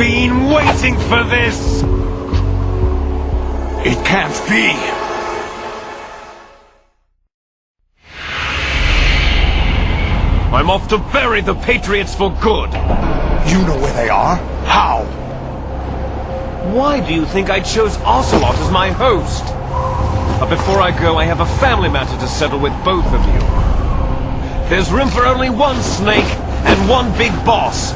been waiting for this! It can't be! I'm off to bury the Patriots for good! You know where they are? How? Why do you think I chose Ocelot as my host? But before I go, I have a family matter to settle with both of you. There's room for only one snake and one big boss.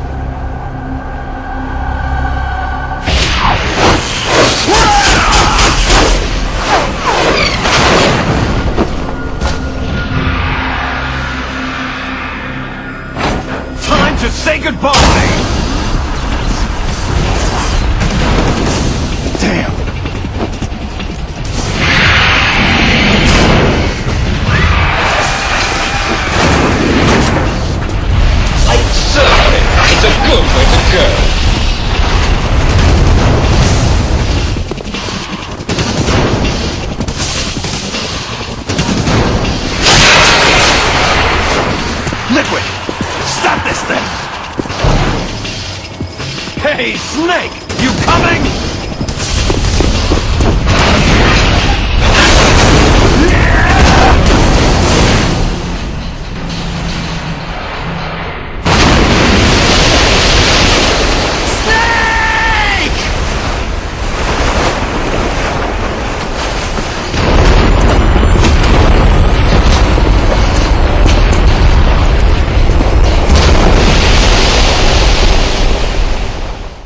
Time to say goodbye! Damn! Certainly, it's a good way to go. Liquid! Stop this thing! Hey, Snake! You coming?